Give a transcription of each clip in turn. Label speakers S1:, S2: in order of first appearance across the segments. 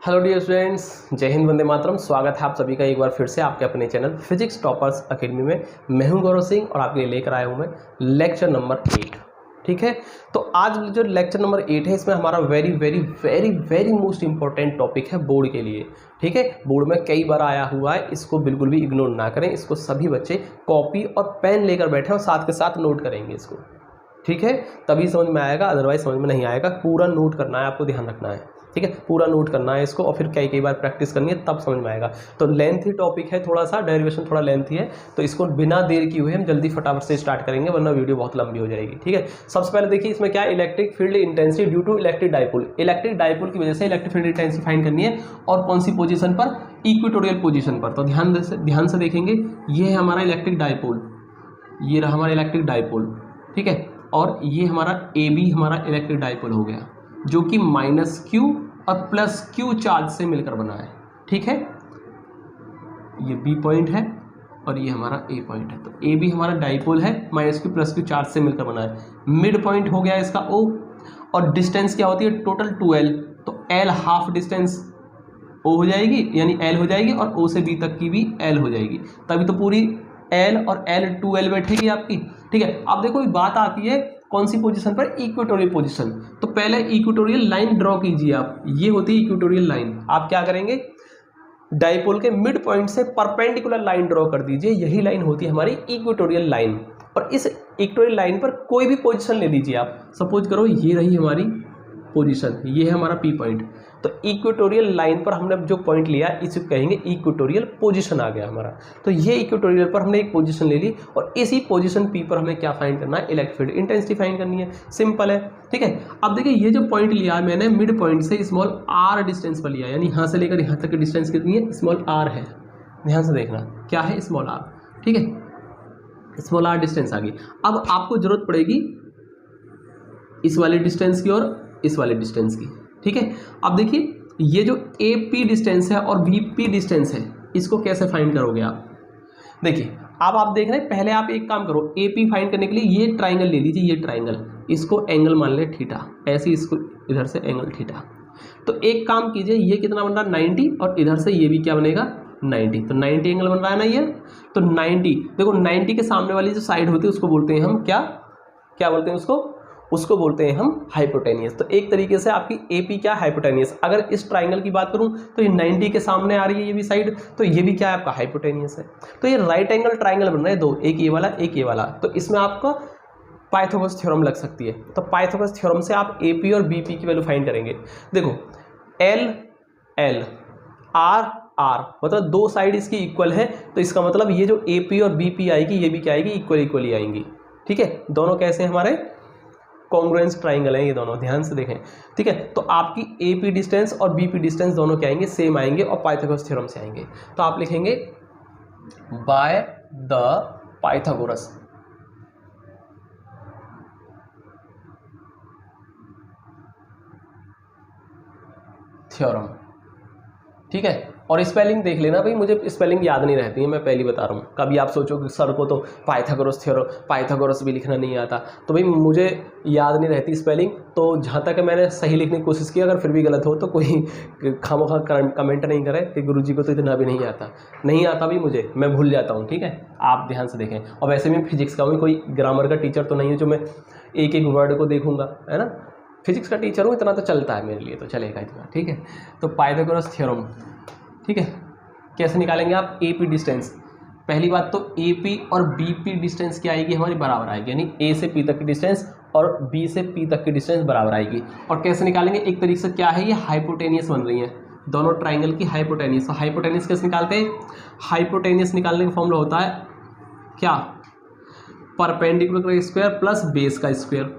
S1: Hello dear students, जय हिंद, वंदे मातरम। स्वागत है आप सभी का एक बार फिर से आपके अपने चैनल फिजिक्स टॉपर्स अकेडमी में। मैं हूं गौरव सिंह और आपके लिए लेकर आया हूं मैं लेक्चर नंबर 8। ठीक है, तो आज जो लेक्चर नंबर 8 है इसमें हमारा very very very very most important topic है बोर्ड के लिए। ठीक है, बोर्ड में कई बार आया हुआ है, इसको बिल्कुल भी इग्नोर ना करें। इसको सभी बच्चे कॉपी और पेन लेकर बैठे और साथ के साथ नोट करेंगे इसको। ठीक है, तभी समझ में आएगा, अदरवाइज समझ में नहीं आएगा। पूरा नोट करना है, आपको ध्यान रखना है। ठीक है, पूरा नोट करना है इसको और फिर कई बार प्रैक्टिस करनी है, तब समझ में आएगा। तो लेंथी टॉपिक है, थोड़ा सा डेरिवेशन थोड़ा लेंथी है, तो इसको बिना देर किए हुए हम जल्दी फटाफट से स्टार्ट करेंगे, वरना वीडियो बहुत लंबी हो जाएगी। ठीक है, सबसे पहले देखिए इसमें क्या है, electric field intensity due to electric dipole. Electric dipole की वजह से इलेक्ट्रिक फील्ड इंटेंसिटी फाइंड करनी है, और कौन सी पोजीशन पर? इक्वेटोरियल पोजीशन पर। तो ध्यान से देखेंगे, ये है हमारा इलेक्ट्रिक डाइपोल, ये रहा हमारा इलेक्ट्रिक डाइपोल। ठीक है, और ये हमारा ए बी हमारा इलेक्ट्रिक डाइपोल हो गया, जो कि -q और +q चार्ज से मिलकर बना है। ठीक है, ये बी पॉइंट है और ये हमारा ए पॉइंट है। तो ए बी हमारा डाइपोल है, -q +q चार्ज से मिलकर बना है। मिड पॉइंट हो गया इसका O, और डिस्टेंस क्या होती है टोटल 2l। तो l हाफ डिस्टेंस O हो जाएगी, यानी l हो जाएगी, और O से B तक की भी l हो जाएगी, तभी तो पूरी l और l 2l बैठेगी आपकी। ठीक है, अब देखो बात आती है कौन सी पोजीशन पर? Equatorial position. तो पहले इक्वेटोरियल लाइन ड्रॉ कीजिए आप, ये होती है इक्वेटोरियल लाइन। आप क्या करेंगे, डाइपोल के मिड पॉइंट से परपेंडिकुलर लाइन ड्रॉ कर दीजिए, यही लाइन होती है हमारी इक्वेटोरियल लाइन। और इस इक्वेटोरियल लाइन पर कोई भी पोजीशन ले लीजिए आप। सपोज करो ये रही हमारी पोजीशन, ये है हमारा पी पॉइंट। तो इक्वेटोरियल लाइन पर हमने जो पॉइंट लिया इसे कहेंगे इक्वेटोरियल पोजीशन आ गया हमारा। तो ये इक्वेटोरियल पर हमने एक पोजीशन ले ली, और इसी पोजीशन पी पर हमें क्या फाइंड करना है? इलेक्ट्रिक फील्ड इंटेंसिटी फाइंड करनी है। सिंपल है। ठीक है, अब देखिए ये जो पॉइंट लिया है मैंने, मिड पॉइंट से स्मॉल r डिस्टेंस पर लिया, यानी यहाँ से लेकर यहाँ तक की डिस्टेंस कितनी है? स्मॉल r है। ध्यान से देखना क्या है, स्मॉल r। ठीक है, स्मॉल r डिस्टेंस आ गई। अब आपको जरूरत पड़ेगी इस वाले डिस्टेंस की और इस वाले डिस्टेंस की। ठीक है, अब देखिए ये जो AP डिस्टेंस है और BP डिस्टेंस है, इसको कैसे फाइंड करोगे आप? देखिए अब आप देख रहे हैं, पहले आप एक काम करो, AP फाइंड करने के लिए ये ट्राइंगल ले लीजिए, ये ट्राइंगल, इसको एंगल मान ले थीटा, ऐसे इसको इधर से एंगल थीटा। तो एक काम कीजिए, ये कितना बन रहा है? 90, और इधर से ये भी क्या बनेगा? 90। तो 90 एंगल बन रहा है ना ये। तो 90 देखो, 90 के सामने वाली जो साइड होती है उसको बोलते हैं हम क्या बोलते हैं उसको बोलते हैं हम हाइपोटेनियस। तो एक तरीके से आपकी AP क्या? हाइपोटेनियस। अगर इस ट्राइंगल की बात करूं तो ये 90 के सामने आ रही है ये भी साइड, तो ये भी क्या है आपका? हाइपोटेनियस है। तो ये राइट एंगल ट्राइंगल बन रहे हैं दो, एक ये वाला एक ये वाला। तो इसमें आपको पाइथागोरस थ्योरम लग सकती है। तो पाइथागोरस थ्योरम से आप AP और BP की वैल्यू फाइंड करेंगे। देखो L L R R, मतलब दो साइड इसकी इक्वल है, तो इसका मतलब ये जो AP और BP आएगी ये भी क्या आएगी? इक्वली आएंगी। ठीक है, दोनों कैसे हमारे? कॉन्ग्रुएंस ट्राइंगल है ये दोनों, ध्यान से देखें। ठीक है, तो आपकी AP डिस्टेंस और BP डिस्टेंस दोनों क्या आएंगे? सेम आएंगे, और पाइथागोरस थ्योरम से आएंगे। तो आप लिखेंगे बाय द पाइथागोरस थ्योरम। ठीक है, और स्पेलिंग देख लेना भाई, मुझे स्पेलिंग याद नहीं रहती है, मैं पहली बता रहा हूँ। कभी आप सोचो कि सर को तो पाइथागोरस थ्योरम, पाइथागोरस भी लिखना नहीं आता, तो भाई मुझे याद नहीं रहती स्पेलिंग। तो जहाँ तक मैंने सही लिखने की कोशिश की, अगर फिर भी गलत हो तो कोई खामोखा कमेंट नहीं करे कि गुरुजी को तो इतना भी नहीं आता भाई, मुझे, मैं भूल जाता हूँ। ठीक है, आप ध्यान से देखें। और वैसे मैं फिजिक्स का हूँ, कोई ग्रामर का टीचर तो नहीं है जो मैं एक एक वर्ड को देखूँगा, है ना। फिजिक्स का टीचर हूँ, इतना तो चलता है मेरे लिए, तो चलेगा इतना। ठीक है, तो पाइथागोरस थ्योरम। ठीक है, कैसे निकालेंगे आप? AP डिस्टेंस, पहली बात तो AP और BP डिस्टेंस क्या आएगी? हमारी बराबर आएगी, यानी A से P तक की डिस्टेंस और B से P तक की डिस्टेंस बराबर आएगी। और कैसे निकालेंगे? एक तरीके से क्या है, ये हाइपोटेनियस बन रही है दोनों ट्राइंगल की, हाइपोटेनियस। तो हाइपोटेनियस कैसे निकालते हैं? हाइपोटेनियस निकालने का फॉर्मूला होता है क्या? परपेंडिकुलर का स्क्वायर प्लस बेस का स्क्वायर।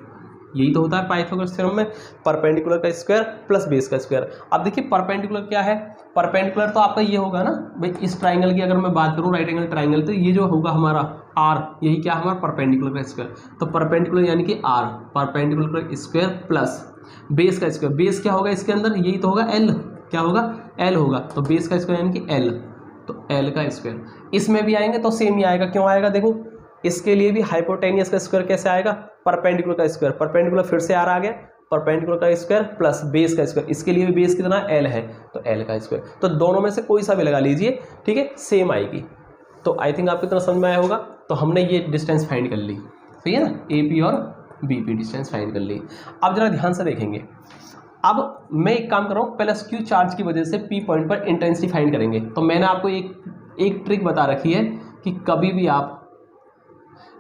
S1: यही तो होता है पाइथागोरस थ्योरम में, परपेंडिकुलर का स्क्वायर प्लस बेस का स्क्वायर। अब देखिए परपेंडिकुलर क्या है? परपेंडिकुलर तो आपका ये होगा ना भाई, इस ट्राइंगल की अगर मैं बात करूं, राइट एंगल ट्राइंगल, तो ये जो होगा हमारा R, यही क्या हमारा? परपेंडिकुलर का स्क्वायर। तो परपेंडिकुलर यानी कि R, परपेंडिकुलर का स्क्वायर प्लस बेस का स्क्वायर। बेस क्या होगा इसके अंदर? यही तो होगा L, क्या होगा? L होगा। तो बेस का स्क्वायर यानी कि L, तो L का स्क्वायर। इसमें भी आएंगे तो सेम ही आएगा। क्यों आएगा? देखो इसके लिए भी हाइपोटेनियस का स्क्वायर कैसे आएगा? परपेंडिकुलर का स्क्वायर। परपेंडिकुलर फिर से R आ गया, परपेंडिकुलर का स्क्वायर प्लस बेस का स्क्वायर, इसके लिए भी बेस कितना एल है तो एल का स्क्वायर, तो दोनों में से कोई सा भी लगा लीजिए, ठीक है, सेम आएगी। तो आई थिंक आपको इतना समझ में आया होगा। तो हमने ये डिस्टेंस फाइंड कर ली, सही है ना, ए पी और बी पी डिस्टेंस फाइंड कर ली। अब जरा ध्यान से देखेंगे, अब मैं एक काम कर रहा हूँ, प्लस क्यू चार्ज की वजह से पी पॉइंट पर इंटेंसिटी फाइंड करेंगे। तो मैंने आपको एक ट्रिक बता रखी है कि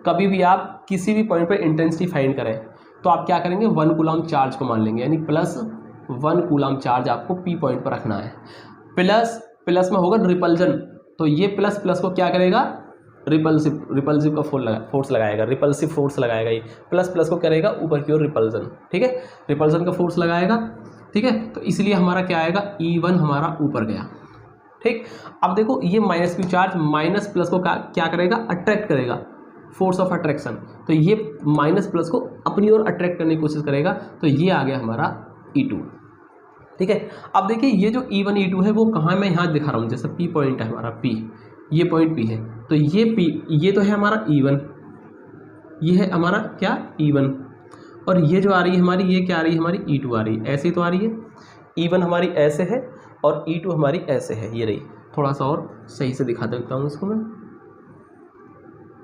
S1: कभी भी आप किसी भी पॉइंट पर इंटेंसिटी फाइंड करें तो आप क्या करेंगे, 1 कूलम चार्ज को मान लेंगे, यानी प्लस 1 कूलम चार्ज आपको पी पॉइंट पर रखना है। प्लस में होगा रिपल्जन, तो ये प्लस प्लस को क्या करेगा, रिपल्सिव का फोर्स लगाएगा, रिपल्सिव फोर्स लगाएगा, ये प्लस प्लस को करेगा ऊपर की ओर रिपल्जन, ठीक है, रिपल्जन का फोर्स लगाएगा, ठीक है। तो इसलिए हमारा क्या आएगा, E1 हमारा ऊपर गया, ठीक। अब देखो ये minus Q charge minus plus को क्या करेगा, अट्रैक्ट करेगा, फोर्स ऑफ अट्रैक्शन, तो ये माइनस प्लस को अपनी ओर अट्रैक्ट करने की कोशिश करेगा, तो ये आ गया हमारा E2, ठीक है। अब देखिए ये जो E1 E2 है वो कहाँ मैं यहाँ दिखा रहा हूँ, जैसे P पॉइंट है हमारा, P, ये पॉइंट P है, तो ये P, ये तो है हमारा E1, ये है हमारा क्या E1, और ये जो आ रही है हमारी, ये क्या आ रही है हमारी, E2 आ रही है, ऐसे ही तो आ रही है, E1 हमारी ऐसे है और E2 हमारी ऐसे है, ये रही, थोड़ा सा और सही से दिखा देता हूँ इसको मैं,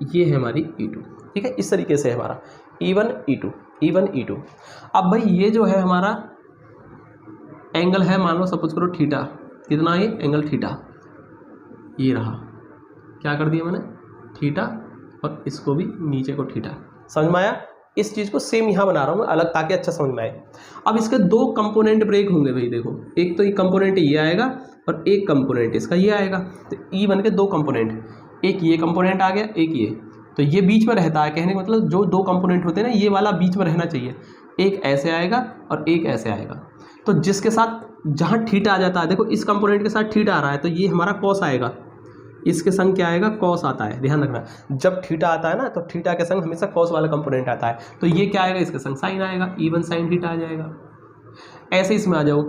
S1: ये है हमारी E2, ठीक है, इस तरीके से है हमारा E1 E2। अब भाई ये जो है हमारा एंगल है, मान लो सपोज करो थीटा, कितना है एंगल थीटा, ये रहा, क्या कर दिया मैंने, थीटा, और इसको भी नीचे को थीटा, समझ में आया। इस चीज़ को सेम यहाँ बना रहा हूँ अलग, ताकि अच्छा समझ में आए। अब इसके 2 कंपोनेंट ब्रेक होंगे भाई, देखो एक तो ये कंपोनेंट ये आएगा और एक कंपोनेंट इसका ये आएगा, तो E1 के 2 कंपोनेंट, एक ये कंपोनेंट आ गया, एक ये, तो ये बीच में रहता है, कहने का मतलब जो 2 कंपोनेंट होते हैं ना, ये वाला बीच में रहना चाहिए, एक ऐसे आएगा और एक ऐसे आएगा, तो जिसके साथ जहाँ थीटा आ जाता है, देखो इस कंपोनेंट के साथ थीटा आ रहा है तो ये हमारा कॉस आएगा, इसके संग क्या आएगा, कॉस आता है, ध्यान रखना, जब थीटा आता है ना तो थीटा के संग हमेशा कॉस वाला कंपोनेंट आता है, तो ये क्या आएगा, इसके संग साइन आएगा, E1 साइन थीटा आ जाएगा। ऐसे इसमें आ जाओ,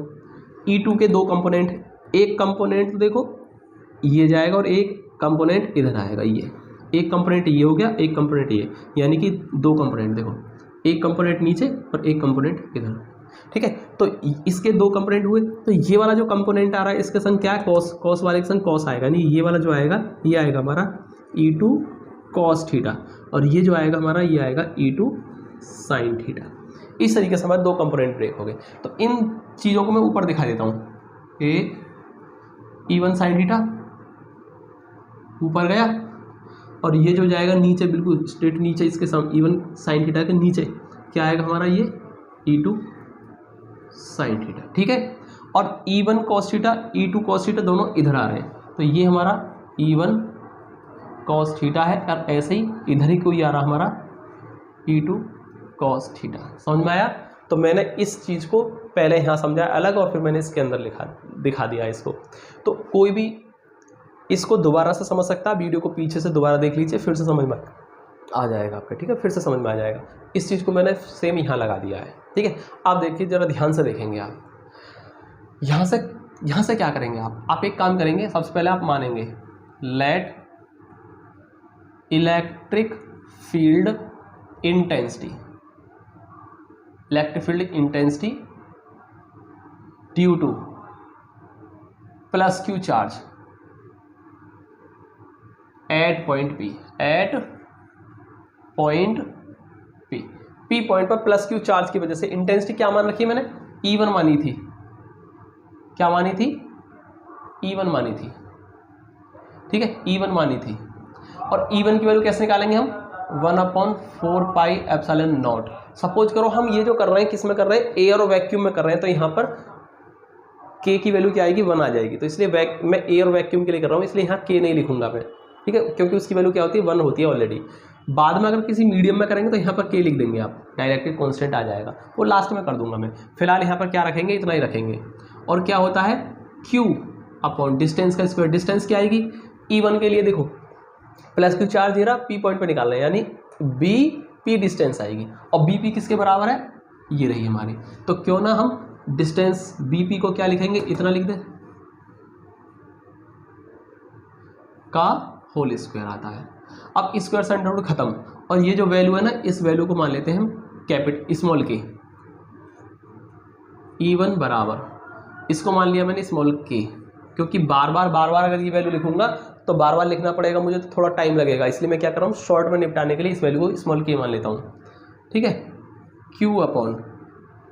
S1: E2 के 2 कंपोनेंट, एक कंपोनेंट देखो ये जाएगा और एक कंपोनेंट इधर आएगा, ये एक कंपोनेंट ये हो गया, एक कंपोनेंट ये, यानी कि 2 कंपोनेंट, देखो एक कंपोनेंट नीचे और एक कंपोनेंट इधर, ठीक है। तो इसके 2 कंपोनेंट हुए, तो ये वाला जो कंपोनेंट आ रहा है इसके संग क्या है, कॉस वाले के संग कॉस आएगा, नहीं ये वाला जो आएगा ये आएगा हमारा E2 कॉस थीटा, और ये जो आएगा हमारा ये आएगा E2 साइन थीटा। इस तरीके से हमारे 2 कंपोनेंट ब्रेक हो गए। तो इन चीज़ों को मैं ऊपर दिखा देता हूँ, एक E1 साइन थीटा ऊपर गया, और ये जो जाएगा नीचे, बिल्कुल स्ट्रेट नीचे इसके E1 साइन थीटा के नीचे क्या आएगा हमारा, ये E2 साइन थीटा, ठीक है। और E1 cos theta, E2 cos theta दोनों इधर आ रहे हैं, तो ये हमारा E1 कॉस थीटा है, और ऐसे ही इधर ही कोई आ रहा हमारा E2 कॉस थीटा। समझ में आया। तो मैंने इस चीज़ को पहले यहाँ समझाया अलग, और फिर मैंने इसके अंदर दिखा दिया इसको। तो कोई भी इसको दोबारा से समझ सकता है, वीडियो को पीछे से दोबारा देख लीजिए, फिर से समझ में आ जाएगा आपका, ठीक है, फिर से समझ में आ जाएगा। इस चीज़ को मैंने सेम यहाँ लगा दिया है, ठीक है। आप देखिए, ज़रा ध्यान से देखेंगे आप, यहाँ से क्या करेंगे आप एक काम करेंगे, सबसे पहले आप मानेंगे let electric field intensity due to plus Q charge at point P point पर प्लस क्यू चार्ज की वजह से इंटेंसिटी क्या मान रखी है मैंने, E1 मानी थी, क्या मानी थी, E1 मानी थी, ठीक है, E1 मानी थी। और E1 की वैल्यू कैसे निकालेंगे हम, 1/4πε0। सपोज करो हम ये जो कर रहे हैं किस में कर रहे हैं, एयर और वैक्यूम में कर रहे हैं, तो यहाँ पर K की वैल्यू क्या आएगी, 1 आ जाएगी। तो इसलिए मैं एयर और वैक्यूम के लिए कर रहा हूँ, इसलिए यहाँ K नहीं लिखूंगा मैं, ठीक है, क्योंकि उसकी वैल्यू क्या होती है, 1 होती है ऑलरेडी। बाद में अगर किसी मीडियम में करेंगे तो यहाँ पर K लिख देंगे आप, डायरेक्टली कांस्टेंट आ जाएगा, वो लास्ट में कर दूंगा मैं। फिलहाल यहाँ पर क्या रखेंगे, इतना ही रखेंगे। और क्या होता है, Q अपॉन डिस्टेंस का स्क्वायर, डिस्टेंस क्या आएगी E1 के लिए, देखो प्लस क्यू चार्ज दे रहा, P पॉइंट पर निकालना है, यानी BP डिस्टेंस आएगी, और BP किसके बराबर है, ये रही हमारी। तो क्यों ना हम डिस्टेंस BP को क्या लिखेंगे, इतना लिख दे, का होल स्क्वायर आता है। अब स्क्वायर से अंडर रूट खत्म, और ये जो वैल्यू है ना, इस वैल्यू को मान लेते हैं हम स्मॉल k, E1 बराबर, इसको मान लिया मैंने स्मॉल k, क्योंकि बार बार अगर ये वैल्यू लिखूंगा तो बार बार लिखना पड़ेगा मुझे, तो थोड़ा टाइम लगेगा, इसलिए मैं क्या कर रहा हूँ शॉर्ट में निपटाने के लिए इस वैल्यू को स्मॉल k मान लेता हूँ। ठीक है, Q अपॉन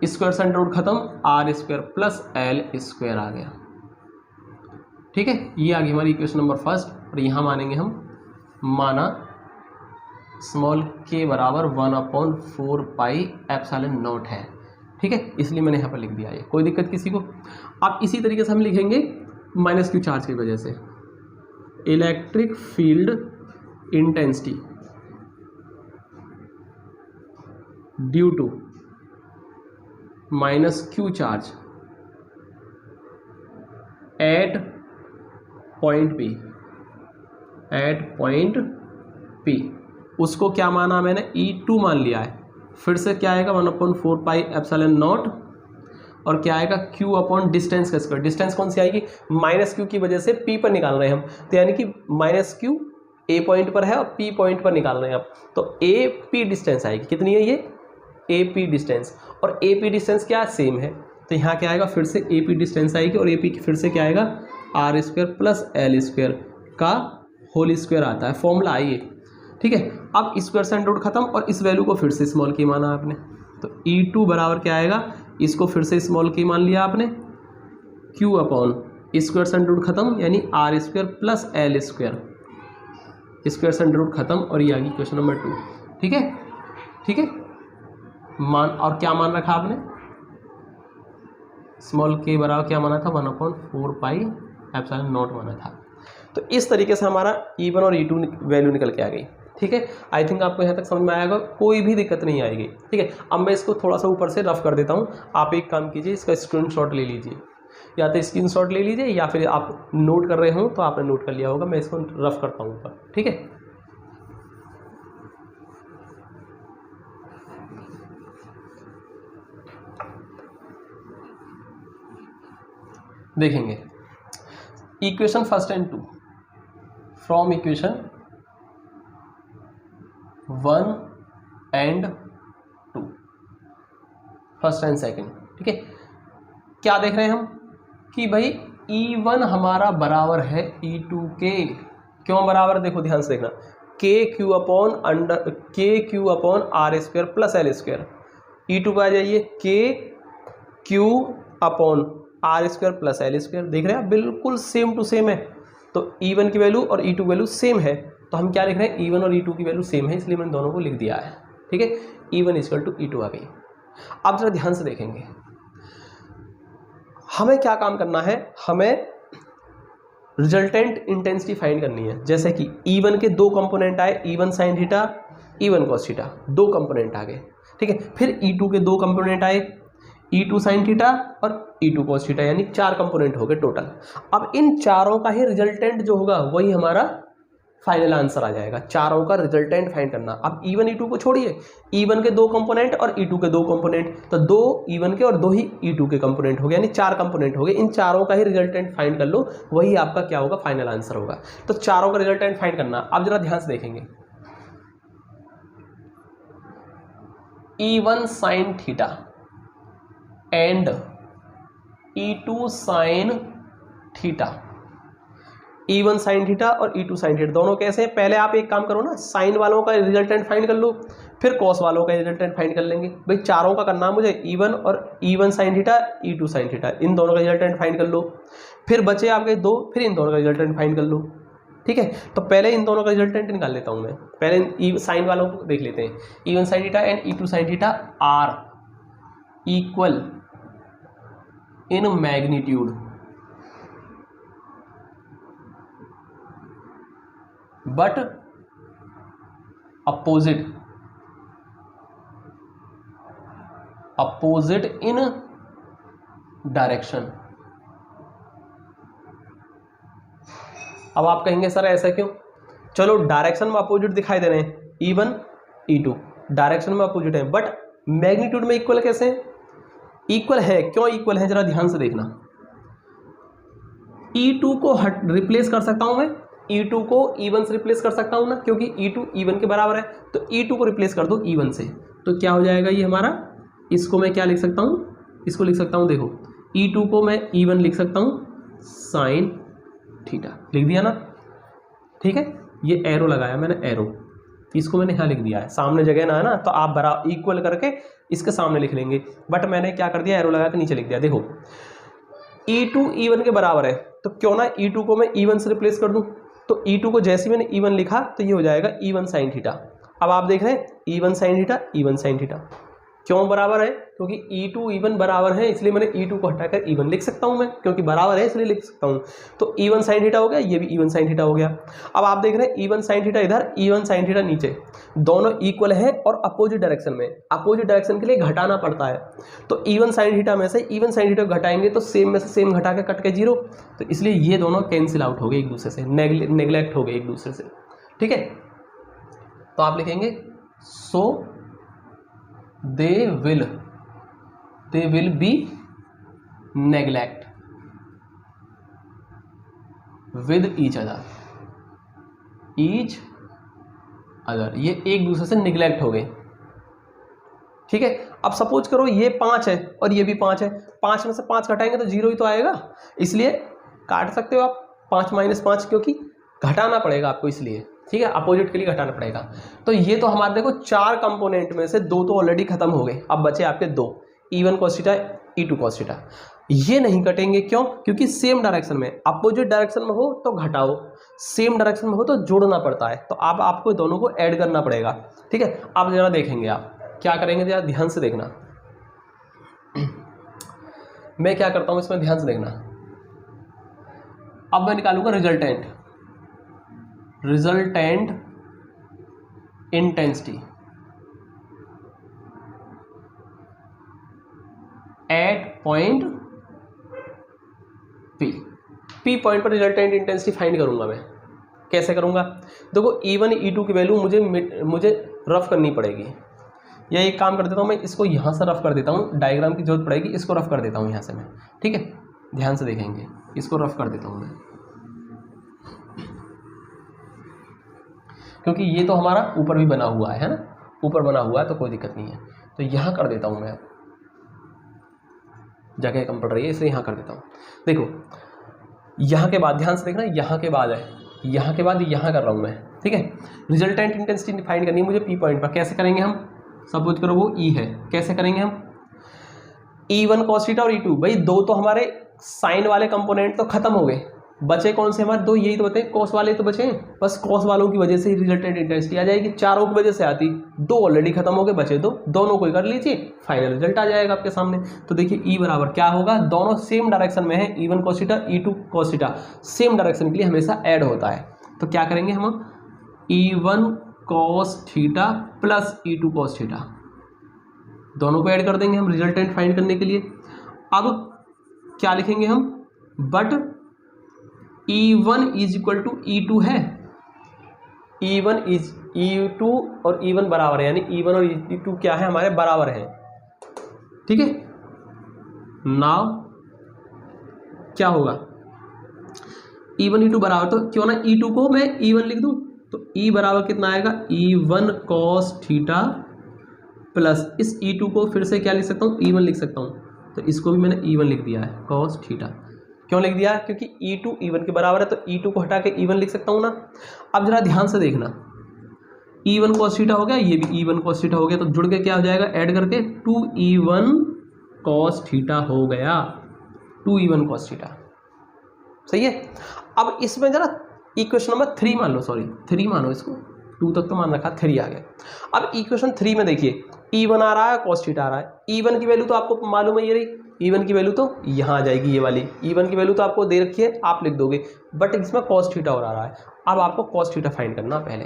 S1: स्क्वायर से अंडर रूट खत्म, R square plus L square आ गया। ठीक है, ये आ गई हमारी इक्वेशन नंबर फर्स्ट। और यहाँ मानेंगे हम, माना स्मॉल k बराबर 1/4 पाई एप्सिलॉन नॉट है। ठीक है, इसलिए मैंने यहाँ पर लिख दिया है, कोई दिक्कत किसी को। अब इसी तरीके से हम लिखेंगे माइनस क्यू चार्ज की वजह से, electric field intensity due to minus Q charge at point P, उसको क्या माना मैंने, E2 मान लिया है। फिर से क्या आएगा 1/4 पाई एप्सिलॉन नॉट, और क्या आएगा Q अपॉन डिस्टेंस का स्क्वायर। डिस्टेंस कौन सी आएगी, माइनस क्यू की वजह से P पर निकाल रहे हैं हम, तो यानी कि माइनस क्यू A पॉइंट पर है और P पॉइंट पर निकाल रहे हैं आप, तो AP डिस्टेंस आएगी। कितनी है ये, AP डिस्टेंस, और AP डिस्टेंस क्या सेम है, तो यहाँ क्या आएगा, फिर से AP डिस्टेंस आएगी, और AP की फिर से क्या आएगा, R square plus L square का होल स्क्वायर आता है, फॉर्मूला आइए। ठीक है, अब स्क्वायर से अंडर रूट खत्म, और इस वैल्यू को फिर से स्मॉल k माना आपने, तो E2 बराबर क्या आएगा, इसको फिर से स्मॉल k मान लिया आपने, Q अपॉन स्क्वायर से अंडर रूट खत्म, यानी R square plus L square, square से अंडर रूट खत्म, और ये आ गई क्वेश्चन नंबर 2। ठीक है, ठीक है, मान, और क्या मान रखा आपने, स्मॉल k बराबर क्या माना था, 1/4 पाई एप्सिलॉन नॉट माना था। तो इस तरीके से हमारा E1 और E2 वैल्यू निकल के आ गई। ठीक है, आई थिंक आपको यहाँ तक समझ में आएगा, कोई भी दिक्कत नहीं आएगी। ठीक है, अब मैं इसको थोड़ा सा ऊपर से रफ कर देता हूँ, आप एक काम कीजिए, इसका स्क्रीनशॉट ले लीजिए, या तो स्क्रीनशॉट ले लीजिए, या फिर आप नोट कर रहे हो तो आपने नोट कर लिया होगा, मैं इसको रफ करता हूँ ऊपर। ठीक है, देखेंगे equation first and 2 from equation 1 and 2, first and second. ठीक है, क्या देख रहे हैं हम कि भाई E1 हमारा बराबर है E2 के, क्यों बराबर, देखो ध्यान से देखना, KQ upon R square plus L square. E2 पे आ जाइए, KQ upon R square plus L square, देख रहे हैं आप, बिल्कुल सेम टू सेम है। तो E1 की वैल्यू और E2 वैल्यू सेम है, तो हम क्या लिख रहे हैं, E1 और E2 की वैल्यू सेम है, इसलिए मैंने दोनों को लिख दिया है। ठीक है, E1 इक्वल टू E2 आ गई। अब जरा ध्यान से देखेंगे, हमें क्या काम करना है, हमें रिजल्टेंट इंटेंसिटी फाइंड करनी है। जैसे कि E1 के दो कंपोनेंट आए, E1 sine theta, E1 cos theta, दो कंपोनेंट आ गए। ठीक है, फिर E2 के दो कंपोनेंट आए, E2 साइन थीटा और E2 कॉस थीटा, यानी 4 कंपोनेंट हो गए टोटल। अब इन चारों का ही रिजल्टेंट जो होगा वही हमारा फाइनल आंसर आ जाएगा, चारों का रिजल्टेंट फाइंड करना। अब E1 E2 को छोड़िए, E1 के दो कंपोनेंट और E2 के दो कंपोनेंट, तो 2 E1 के और 2 ही E2 के कंपोनेंट हो गए, यानी 4 कंपोनेंट हो गए। इन चारों का ही रिजल्टेंट फाइंड कर लो, वही आपका क्या होगा, फाइनल आंसर होगा। तो चारों का रिजल्टेंट फाइंड करना। अब जरा ध्यान से देखेंगे, E1 sine theta and E2 sine theta, E1 sine theta और E2 साइन थीटा दोनों कैसे हैं, पहले आप एक काम करो ना, साइन वालों का रिजल्टेंट फाइंड कर लो, फिर कॉस वालों का रिजल्टेंट फाइंड कर लेंगे। भाई चारों का करना है मुझे, E1 और E1 sine theta, E2 sine theta, इन दोनों का रिजल्टेंट फाइंड कर लो। फिर बचे आपके दो, फिर इन दोनों का रिजल्टेंट फाइंड कर लो। ठीक है, तो पहले इन दोनों का रिजल्टेंट निकाल लेता हूँ मैं, पहले साइन वालों को देख लेते हैं। E1 sine theta and E2 sine theta are equal in magnitude but opposite in direction. अब आप कहेंगे सर ऐसा क्यों, चलो डायरेक्शन में अपोजिट दिखाई दे रहे हैं, E1 E2 डायरेक्शन में अपोजिट है, बट मैग्नीट्यूड में इक्वल कैसे हैं, इक्वल है, क्यों इक्वल है जरा ध्यान से देखना। E2 को रिप्लेस कर सकता हूं मैं, E2 को E1 से रिप्लेस कर सकता हूं ना, क्योंकि E2 E1 के बराबर है, तो E2 को रिप्लेस कर दो E1 से, तो क्या हो जाएगा ये हमारा, इसको मैं क्या लिख सकता हूं, इसको लिख सकता हूँ, देखो E2 को मैं E1 लिख सकता हूँ साइन थीटा, लिख दिया ना, ठीक है। ये एरो लगाया मैंने, एरो, इसको मैंने यहाँ लिख दिया है, सामने जगह ना है ना, तो आप बराबर इक्वल करके इसके सामने लिख लेंगे, बट मैंने क्या कर दिया, एरो लगा के नीचे लिख दिया। देखो E2 E1 के बराबर है, तो क्यों ना E2 को मैं E1 से रिप्लेस कर दूं, तो E2 को जैसे मैंने E1 लिखा तो ये हो जाएगा E1 साइन थीटा। अब आप देख रहे हैं E1 sine theta, E1 sine theta, क्यों बराबर है, क्योंकि E2 E1 बराबर है, इसलिए मैंने E2 को हटाकर E1 लिख सकता हूं मैं, क्योंकि बराबर है इसलिए लिख सकता हूं। तो E1 साइन थीटा हो गया, ये भी E1 साइन थीटा हो गया। अब आप देख रहे हैं E1 साइन थीटा इधर, E1 साइन थीटा नीचे, दोनों इक्वल है और अपोजिट डायरेक्शन में, अपोजिट डायरेक्शन के लिए घटाना पड़ता है। तो E1 साइन थीटा में से E1 साइन थीटा घटाएंगे तो सेम में से सेम घटा के कट के 0, तो इसलिए ये दोनों कैंसिल आउट हो गए एक दूसरे से, नेग्लेक्ट हो गए एक दूसरे से, ठीक है। तो आप लिखेंगे so they will be neglect with each other, ये एक दूसरे से निगलेक्ट हो गए, ठीक है। अब सपोज करो ये 5 है और ये भी 5 है, 5 में से 5 घटाएंगे तो 0 ही तो आएगा, इसलिए काट सकते हो आप 5 - 5, क्योंकि घटाना पड़ेगा आपको, इसलिए, ठीक है, अपोजिट के लिए घटाना पड़ेगा। तो ये तो हमारे देखो 4 कंपोनेंट में से 2 तो ऑलरेडी खत्म हो गए, अब बचे आपके 2, E1 cos theta, E2 cos theta. ये नहीं कटेंगे, क्यों, क्योंकि सेम डायरेक्शन में, अपोजिट डायरेक्शन में हो तो घटाओ, सेम डायरेक्शन में हो तो जोड़ना पड़ता है, तो अब आपको दोनों को ऐड करना पड़ेगा, ठीक है। अब जरा देखेंगे आप क्या करेंगे, जरा ध्यान से देखना, मैं क्या करता हूं इसमें, ध्यान से देखना। अब मैं निकालूंगा resultant intensity at point P point पर रिजल्टेंट इंटेंसिटी फाइंड करूंगा मैं। कैसे करूंगा, देखो E1 E2 की वैल्यू मुझे रफ करनी पड़ेगी, या एक काम कर देता हूं मैं, इसको यहां से रफ कर देता हूं, डायग्राम की जरूरत पड़ेगी, इसको रफ कर देता हूं यहां से मैं, ठीक है। ध्यान से देखेंगे, इसको रफ कर देता हूं मैं, क्योंकि ये तो हमारा ऊपर भी बना हुआ है ना, ऊपर बना हुआ है तो कोई दिक्कत नहीं है। तो यहां कर देता हूं मैं, जगह कम पड़ रही है इसलिए यहां कर देता हूं। देखो यहां के बाद ध्यान से देखना, यहां के बाद है, यहां के बाद यहां कर रहा हूं मैं, ठीक है। रिजल्टेंट इंटेंसिटी फाइंड करनी है मुझे P पॉइंट पर, कैसे करेंगे हम, सपोज करो वो E है, कैसे करेंगे हम, E1 cos थीटा और E2, भाई 2 तो हमारे साइन वाले कंपोनेंट तो खत्म हो गए, बचे कौन से हमारे 2, यही तो बचे, कॉस वाले तो बचे, बस कॉस वालों की वजह से ही रिजल्टेंट इंटेंसिटी आ जाएगी, चारों की वजह से आती, 2 ऑलरेडी खत्म हो गए, बचे 2, दोनों को कर लीजिए, फाइनल रिजल्ट आ जाएगा आपके सामने। तो देखिए E बराबर क्या होगा, दोनों सेम डायरेक्शन में है, E1 cos theta, E2 cos theta, same direction के लिए हमेशा ऐड होता है। तो क्या करेंगे हम, E1 cos theta plus E2 cos theta, दोनों को ऐड कर देंगे हम रिजल्टेंट फाइंड करने के लिए। अब क्या लिखेंगे हम, but E1 is equal to E2 है, E1 इज E2 और E1 बराबर है, यानी E1 और E2 क्या है, हमारे बराबर है, ठीक है। नाउ क्या होगा, E1 E2 बराबर, तो क्यों ना E2 को मैं E1 लिख दूं, तो E बराबर कितना आएगा, E1 cos थीटा प्लस इस E2 को फिर से क्या लिख सकता हूँ, E1 लिख सकता हूँ, तो इसको भी मैंने E1 लिख दिया है, cos थीटा। क्यों लिख दिया, क्योंकि E2 E1 के बराबर है, तो E2 को हटा के E1 लिख सकता हूँ ना। अब जरा ध्यान से देखना, E1 cos थीटा हो गया, ये भी E1 cos थीटा हो गया, तो जुड़ के क्या हो जाएगा, ऐड करके 2E1 cos थीटा हो गया, 2E1 cos थीटा, सही है। अब इसमें जरा इक्वेशन नंबर 3 मान लो, सॉरी 3 मानो इसको, 2 तक तो मान रखा, 3 आ गया। अब इक्वेशन 3 में देखिए E1 आ रहा है, cos थीटा आ रहा है, E1 की वैल्यू तो आपको मालूम है, ये रही E1 की वैल्यू तो यहाँ आ जाएगी, ये वाली E1 की वैल्यू तो आपको दे रखी है, आप लिख दोगे, बट इसमें cos थीटा हो रहा है। अब आपको cos थीटा फाइंड करना, पहले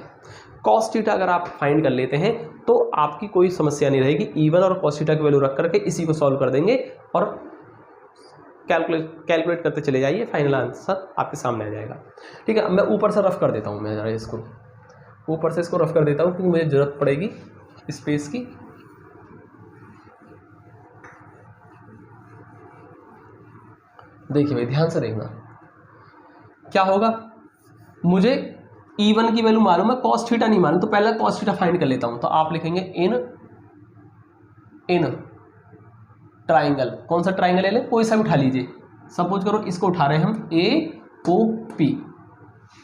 S1: cos थीटा अगर आप फाइंड कर लेते हैं तो आपकी कोई समस्या नहीं रहेगी, E1 और cos थीटा की वैल्यू रख करके इसी को सॉल्व कर देंगे और कैलकुलेट करते चले जाइए, फाइनल आंसर आपके सामने आ जाएगा, ठीक है। मैं ऊपर से रफ कर देता हूँ, मैं ज़रा इसको ऊपर से इसको रफ कर देता हूँ, क्योंकि मुझे ज़रूरत पड़ेगी स्पेस की। देखिए भाई ध्यान से देखना, क्या होगा, मुझे E1 की वैल्यू मालूम है, cos थीटा नहीं मालूम, तो पहले cos थीटा फाइंड कर लेता हूँ। तो आप लिखेंगे इन ट्राइंगल, कौन सा ट्राइंगल ले लें, कोई सा भी उठा लीजिए। सपोज करो इसको उठा रहे हैं हम AOP,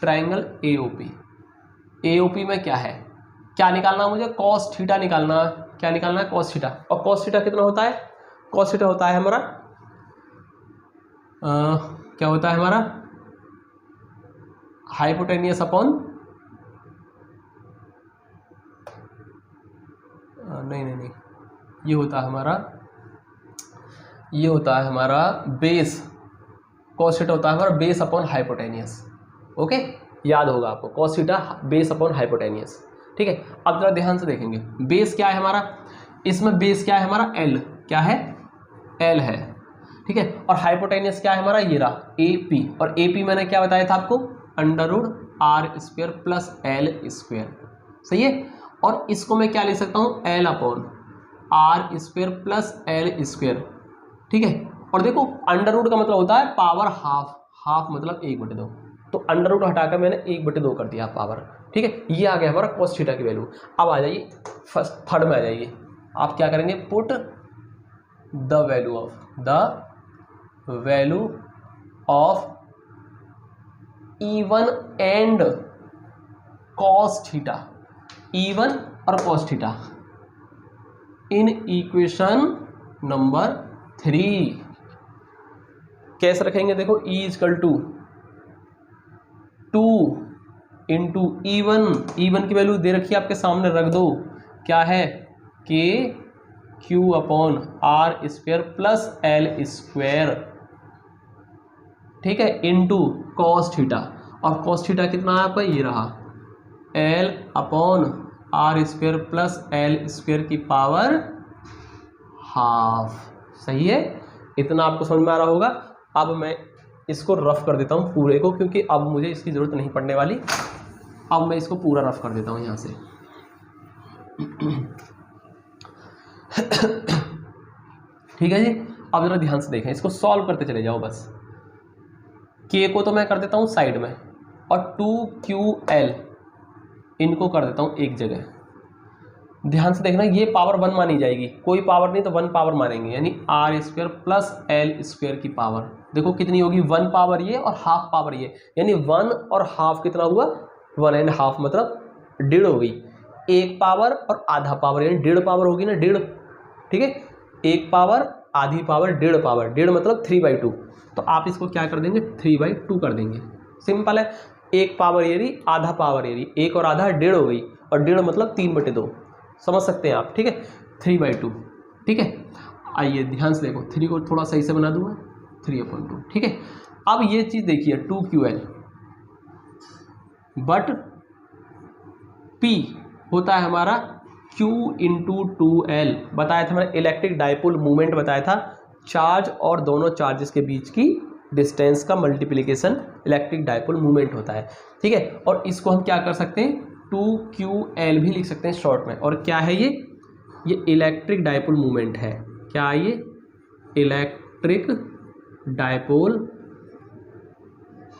S1: ट्राइंगल AOP। AOP में क्या है, क्या निकालना है मुझे, कॉस थीटा निकालना है। क्या निकालना है, कॉस थीटा। और कॉस थीटा कितना होता है, कॉस थीटा होता है हमारा क्या होता है हमारा, हाइपोटेनियस अपॉन नहीं, ये होता है हमारा बेस। कॉस थीटा होता है हमारा बेस अपॉन हाइपोटेनियस। ओके, याद होगा आपको, cos theta base upon hypotenuse. ठीक है, अब जरा ध्यान से देखेंगे, बेस क्या है हमारा, इसमें बेस क्या है हमारा, एल, क्या है, एल है। ठीक है, और हाइपोटेनियस क्या है हमारा, ये रहा AP, और AP मैंने क्या बताया था आपको, √r² प्लस L²। सही है, और इसको मैं क्या लिख सकता हूँ, L upon r² plus L²। ठीक है, और देखो अंडर का मतलब होता है पावर हाफ, हाफ मतलब 1/2, तो अंडर हटाकर मैंने 1/2 कर दिया पावर। ठीक है, ये आ गया हमारा cos थीटा की वैल्यू। अब आ जाइए थर्ड में आ जाइए, आप क्या करेंगे, put the value of E1 and cos theta, E1 और cos theta in equation number 3। कैसे रखेंगे, देखो E = 2 इंटू E1 की वैल्यू दे रखी है आपके सामने, रख दो, क्या है, KQ upon r² plus L²। ठीक है, इंटू cos थीटा, और cos थीटा कितना है आपका, ये रहा L upon r² plus L² की पावर हाफ। सही है, इतना आपको समझ में आ रहा होगा। अब मैं इसको रफ कर देता हूँ पूरे को, क्योंकि अब मुझे इसकी ज़रूरत नहीं पड़ने वाली। अब मैं इसको पूरा रफ कर देता हूँ यहाँ से। ठीक है जी, अब जरा ध्यान से देखें, इसको सॉल्व करते चले जाओ बस। K को तो मैं कर देता हूँ साइड में, और 2QL इनको कर देता हूँ एक जगह। ध्यान से देखना, ये पावर 1 मानी जाएगी, कोई पावर नहीं तो 1 पावर मानेंगे, यानी r² प्लस L² की पावर देखो कितनी होगी, 1 पावर ये और हाफ पावर ये, यानी 1 और हाफ कितना हुआ, 1.5 मतलब 1.5 हो गई। 1 पावर और आधा पावर यानी 1.5 पावर होगी ना, 1.5। ठीक है, 1 पावर आधी पावर 1.5 पावर, 1.5 मतलब 3/2। तो आप इसको क्या कर देंगे, 3/2 कर देंगे। सिंपल है, 1 पावर ये रही, आधा पावर ये रही, 1 और आधा 1.5 हो गई, और 1.5 मतलब 3/2, समझ सकते हैं आप। ठीक है, 3/2। ठीक है, आइए ध्यान से देखो, 3 को थोड़ा सही से बना दूंगा, 3/2। ठीक है, अब ये चीज़ देखिए 2QL, बट P होता है हमारा Q इंटू 2L। बताया था मैंने, इलेक्ट्रिक डाइपोल मूवमेंट बताया था, चार्ज और दोनों चार्जेस के बीच की डिस्टेंस का मल्टीप्लिकेशन इलेक्ट्रिक डाइपोल मूवमेंट होता है। ठीक है, और इसको हम क्या कर सकते हैं, 2QL भी लिख सकते हैं शॉर्ट में। और क्या है ये इलेक्ट्रिक डाइपोल मूवमेंट है। क्या ये इलेक्ट्रिक डाइपोल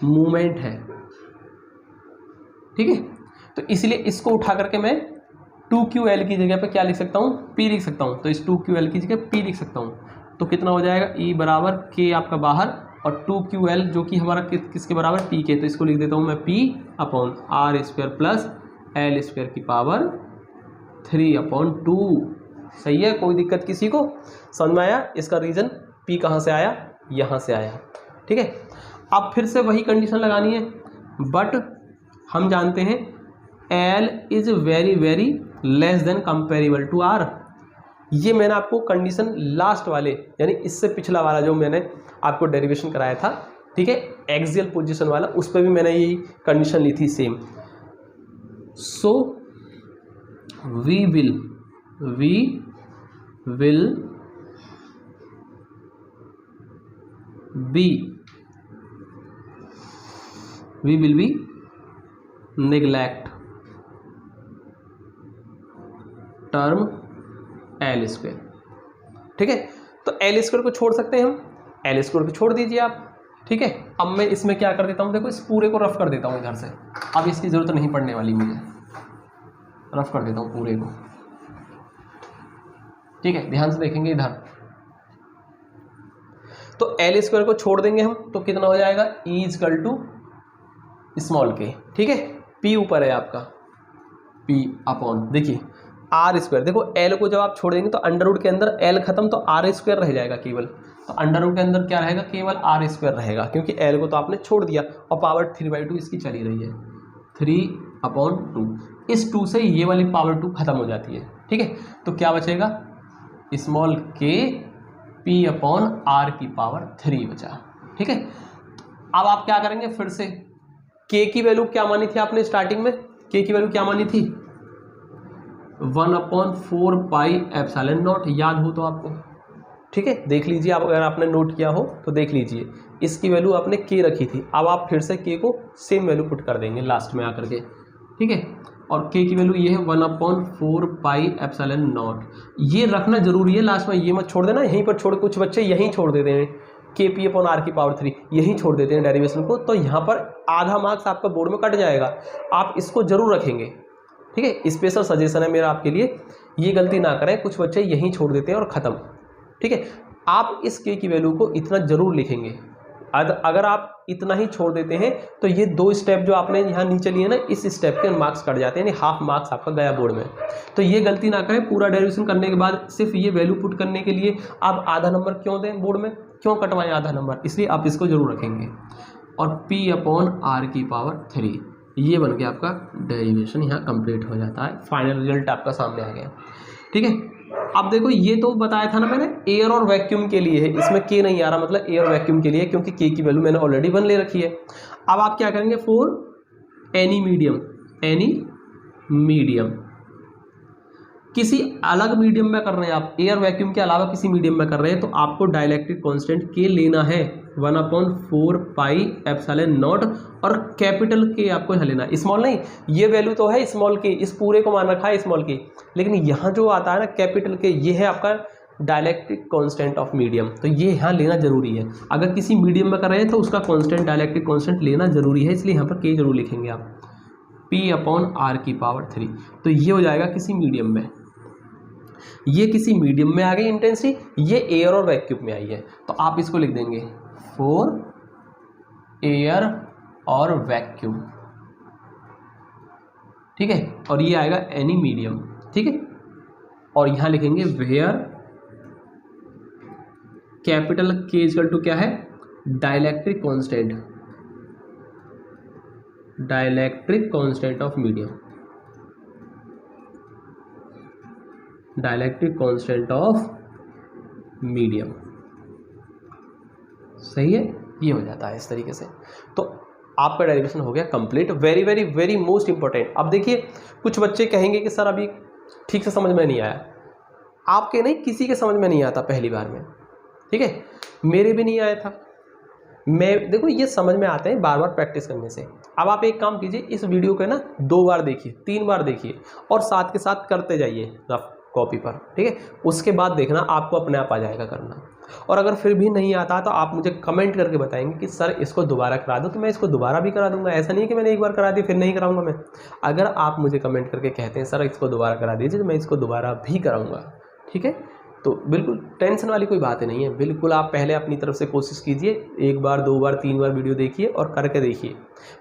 S1: मूवमेंट है। ठीक है, तो इसलिए इसको उठा करके मैं 2QL की जगह पे क्या लिख सकता हूँ, P लिख सकता हूँ। तो इस 2QL की जगह P लिख सकता हूँ, तो कितना हो जाएगा, E बराबर K आपका बाहर, और 2QL जो कि हमारा किसके बराबर, P के। तो इसको लिख देता हूँ मैं P upon r² plus L² की पावर 3/2। सही है, कोई दिक्कत किसी को, समझ में आया। इसका रीज़न P कहाँ से आया, यहाँ से आया। ठीक है, अब फिर से वही कंडीशन लगानी है, बट हम जानते हैं L is very very less than comparable to R। ये मैंने आपको कंडीशन लास्ट वाले, यानी इससे पिछला वाला जो मैंने आपको डेरिवेशन कराया था, ठीक है, एक्सियल पोजीशन वाला, उस पर भी मैंने यही कंडीशन ली थी same. So we will be neglect term L²। ठीक है, तो L² को छोड़ सकते हैं हम, L² को छोड़ दीजिए आप। ठीक है, अब मैं इसमें क्या कर देता हूँ, देखो इस पूरे को रफ कर देता हूँ इधर से, अब इसकी ज़रूरत नहीं पड़ने वाली, मुझे रफ कर देता हूँ पूरे को। ठीक है, ध्यान से देखेंगे इधर, तो एल स्क्वायर को छोड़ देंगे हम तो कितना हो जाएगा ई इजकल टू स्मॉल के, ठीक है। पी ऊपर है आपका, पी अपॉन देखिए आर स्क्वायर, देखो एल को जब आप छोड़ देंगे तो अंडर रूट के अंदर एल खत्म तो आर स्क्वायर रह जाएगा केवल, तो अंडर रूट के अंदर क्या रहेगा केवल आर स्क्वायर रहेगा, क्योंकि एल को तो आपने छोड़ दिया और पावर 3/2 इसकी चली रही है 3/2। इस 2 से ये वाली पावर 2 खत्म हो जाती है, ठीक है। तो क्या बचेगा स्मॉल के पी अपॉन आर की पावर 3 बचा, ठीक है। अब आप क्या करेंगे, फिर से के की वैल्यू क्या मानी थी आपने स्टार्टिंग में, के की वैल्यू क्या मानी थी 1/4 पाई एप्सिलॉन नॉट, याद हो तो आपको, ठीक है। देख लीजिए आप, अगर आपने नोट किया हो तो देख लीजिए, इसकी वैल्यू आपने के रखी थी, अब आप फिर से के को सेम वैल्यू पुट कर देंगे लास्ट में आकर के, ठीक है। और के की वैल्यू ये है 1/4 पाई एप्सिलॉन नॉट, ये रखना जरूरी है लास्ट में, ये मत छोड़ देना, यहीं पर छोड़, कुछ बच्चे यहीं छोड़ देते हैं के पी अपॉन आर की पावर 3 यहीं छोड़ देते हैं डेरिवेशन को, तो यहाँ पर आधा मार्क्स आपका बोर्ड में कट जाएगा। आप इसको जरूर रखेंगे, ठीक है। स्पेशल सजेशन है मेरा आपके लिए, ये गलती ना करें, कुछ बच्चे यहीं छोड़ देते हैं और ख़त्म, ठीक है। आप इस के की वैल्यू को इतना जरूर लिखेंगे, अगर आप इतना ही छोड़ देते हैं तो ये 2 स्टेप जो आपने यहाँ नीचे लिए ना, इस स्टेप के मार्क्स कट जाते हैं, यानी हाफ मार्क्स आपका गया बोर्ड में। तो ये गलती ना करें, पूरा डेरिवेशन करने के बाद सिर्फ ये वैल्यू पुट करने के लिए आप आधा नंबर क्यों दें बोर्ड में, क्यों कटवाएं आधा नंबर, इसलिए आप इसको जरूर रखेंगे। और पी अपॉन आर की पावर 3, ये बन के आपका डेरिवेशन यहाँ कंप्लीट हो जाता है, फाइनल रिजल्ट आपका सामने आ गया, ठीक है। अब देखो ये तो बताया था ना मैंने एयर और वैक्यूम के लिए है, इसमें के नहीं आ रहा, मतलब एयर और वैक्यूम के लिए, क्योंकि के की वैल्यू मैंने ऑलरेडी 1 ले रखी है। अब आप क्या करेंगे, फॉर एनी मीडियम, किसी अलग मीडियम में कर रहे हैं आप, एयर वैक्यूम के अलावा किसी मीडियम में कर रहे हैं, तो आपको डाइलेक्ट्रिक कांस्टेंट के लेना है 1/4 पाई एप्सिलॉन नॉट, और कैपिटल के आपको यहाँ लेना है, स्मॉल नहीं। ये वैल्यू तो है स्मॉल के, इस पूरे को मान रखा है स्मॉल के, लेकिन यहाँ जो आता है ना कैपिटल के, ये है आपका डाइलेक्ट्रिक कांस्टेंट ऑफ मीडियम, तो ये यहाँ लेना जरूरी है। अगर किसी मीडियम में कर रहे हैं तो उसका कांस्टेंट डाइलेक्ट्रिक कांस्टेंट लेना जरूरी है, इसलिए यहाँ पर के जरूर लिखेंगे आप, पी अपॉन आर की पावर 3। तो ये हो जाएगा किसी मीडियम में, ये किसी मीडियम में आ गई इंटेंसिटी, ये एयर और वैक्यूम में आई है, तो आप इसको लिख देंगे फॉर एयर और वैक्यूम, ठीक है। और ये आएगा एनी मीडियम, ठीक है। और यहां लिखेंगे वेयर कैपिटल के इक्वल टू क्या है, dielectric constant of medium, dielectric constant of medium, सही है। ये हो जाता है इस तरीके से, तो आपका डेरिवेशन हो गया complete. Very very very most important. अब देखिए कुछ बच्चे कहेंगे कि सर अभी ठीक से समझ में नहीं आया, आपके नहीं, किसी के समझ में नहीं आता पहली बार में, ठीक है। मेरे भी नहीं आया था, मैं देखो ये समझ में आते हैं बार बार प्रैक्टिस करने से। अब आप एक काम कीजिए, इस वीडियो को ना 2 बार देखिए, 3 बार देखिए, और साथ के साथ करते जाइए रफ कॉपी पर, ठीक है। उसके बाद देखना आपको अपने आप आ जाएगा करना। और अगर फिर भी नहीं आता तो आप मुझे कमेंट करके बताएंगे कि सर इसको दोबारा करा दो, तो मैं इसको दोबारा भी करा दूंगा। ऐसा नहीं है कि मैंने एक बार करा दी फिर नहीं कराऊंगा मैं। अगर आप मुझे कमेंट करके कहते हैं सर इसको दोबारा करा दीजिए, तो मैं इसको दोबारा भी कराऊंगा, ठीक है। तो बिल्कुल टेंशन वाली कोई बात नहीं है, बिल्कुल आप पहले अपनी तरफ से कोशिश कीजिए, 1 बार 2 बार 3 बार वीडियो देखिए और करके देखिए।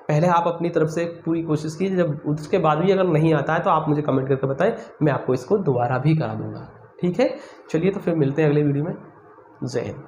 S1: पहले आप अपनी तरफ से पूरी कोशिश कीजिए, जब उसके बाद भी अगर नहीं आता है तो आप मुझे कमेंट करके बताएं, मैं आपको इसको दोबारा भी करा दूंगा, ठीक है। चलिए तो फिर मिलते हैं अगले वीडियो में। जय हिंद।